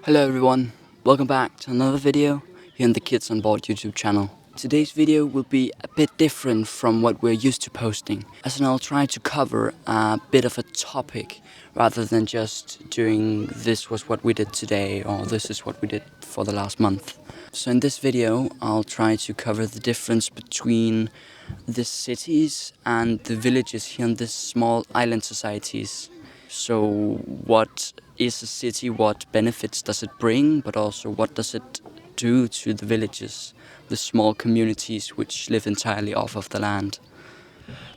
Hello everyone, welcome back to another video here on the Kids on Board YouTube channel. Today's video will be a bit different from what we're used to posting, as I'll try to cover a bit of a topic rather than just doing this was what we did today or this is what we did for the last month. So in this video I'll try to cover the difference between the cities and the villages here in these small island societies. So what is a city, what benefits does it bring, but also what does it do to the villages, the small communities which live entirely off of the land.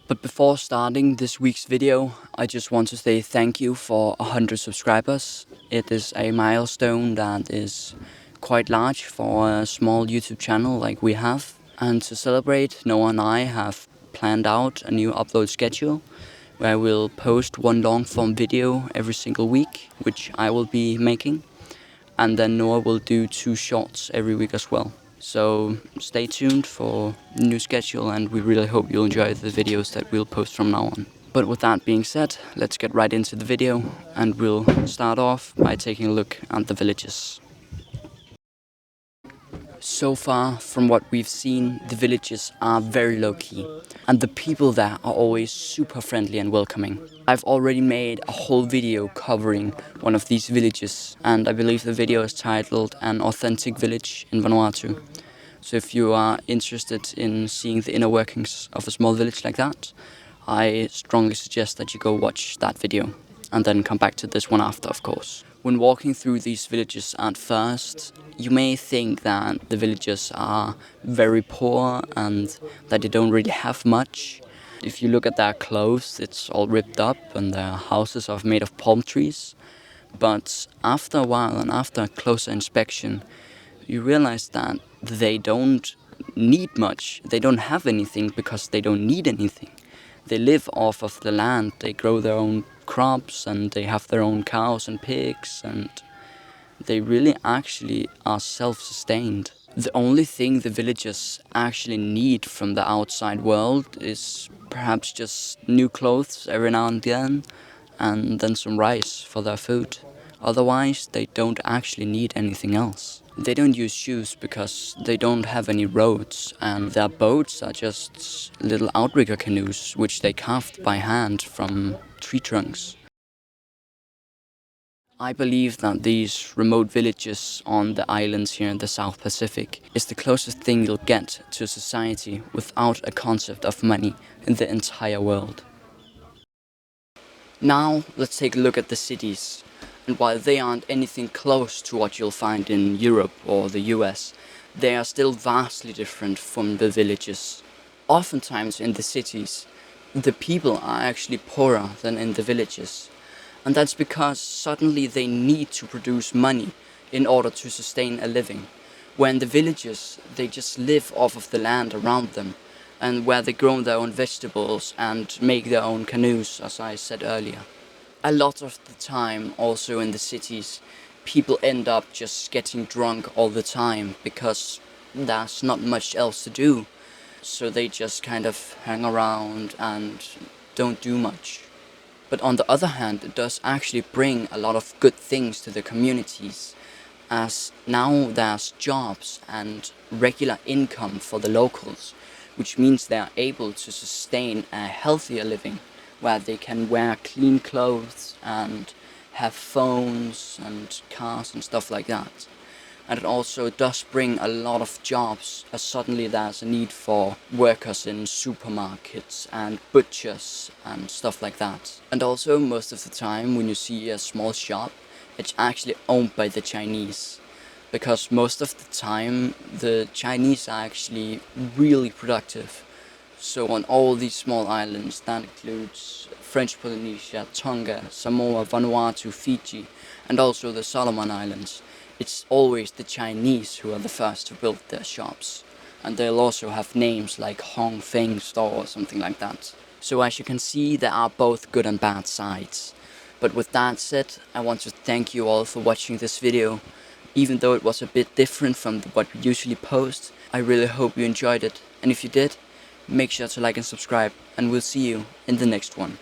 But before starting this week's video, I just want to say thank you for 100 subscribers. It is a milestone that is quite large for a small YouTube channel like we have. And to celebrate, Noah and I have planned out a new upload schedule where we'll post one long form video every single week, which I will be making. And then Noah will do 2 shorts every week as well. So stay tuned for the new schedule, and we really hope you'll enjoy the videos that we'll post from now on. But with that being said, let's get right into the video, and we'll start off by taking a look at the villages. So far, from what we've seen, the villages are very low-key, and the people there are always super friendly and welcoming. I've already made a whole video covering one of these villages, and I believe the video is titled An Authentic Village in Vanuatu. So if you are interested in seeing the inner workings of a small village like that, I strongly suggest that you go watch that video, and then come back to this one after, of course. When walking through these villages at first, you may think that the villagers are very poor and that they don't really have much. If you look at their clothes, it's all ripped up and their houses are made of palm trees. But after a while and after a closer inspection, you realize that they don't need much. They don't have anything because they don't need anything. They live off of the land, they grow their own crops and they have their own cows and pigs, and they really actually are self-sustained. The only thing the villagers actually need from the outside world is perhaps just new clothes every now and then some rice for their food. Otherwise, they don't actually need anything else. They don't use shoes because they don't have any roads, and their boats are just little outrigger canoes which they carved by hand from tree trunks. I believe that these remote villages on the islands here in the South Pacific is the closest thing you'll get to society without a concept of money in the entire world. Now let's take a look at the cities. And while they aren't anything close to what you'll find in Europe or the US, they are still vastly different from the villages. Oftentimes in the cities, the people are actually poorer than in the villages. And that's because suddenly they need to produce money in order to sustain a living. Where in the villages, they just live off of the land around them, and where they grow their own vegetables and make their own canoes, as I said earlier. A lot of the time, also in the cities, people end up just getting drunk all the time because there's not much else to do. So they just kind of hang around and don't do much. But on the other hand, it does actually bring a lot of good things to the communities, as now there's jobs and regular income for the locals, which means they are able to sustain a healthier living, where they can wear clean clothes and have phones and cars and stuff like that. And it also does bring a lot of jobs, as suddenly there's a need for workers in supermarkets and butchers and stuff like that. And also most of the time when you see a small shop, it's actually owned by the Chinese. Because most of the time the Chinese are actually really productive. So on all these small islands, that includes French Polynesia, Tonga, Samoa, Vanuatu, Fiji, and also the Solomon Islands, it's always the Chinese who are the first to build their shops. And they'll also have names like Hong Feng Store or something like that. So as you can see, there are both good and bad sides. But with that said, I want to thank you all for watching this video. Even though it was a bit different from what we usually post, I really hope you enjoyed it. And if you did, make sure to like and subscribe, and we'll see you in the next one.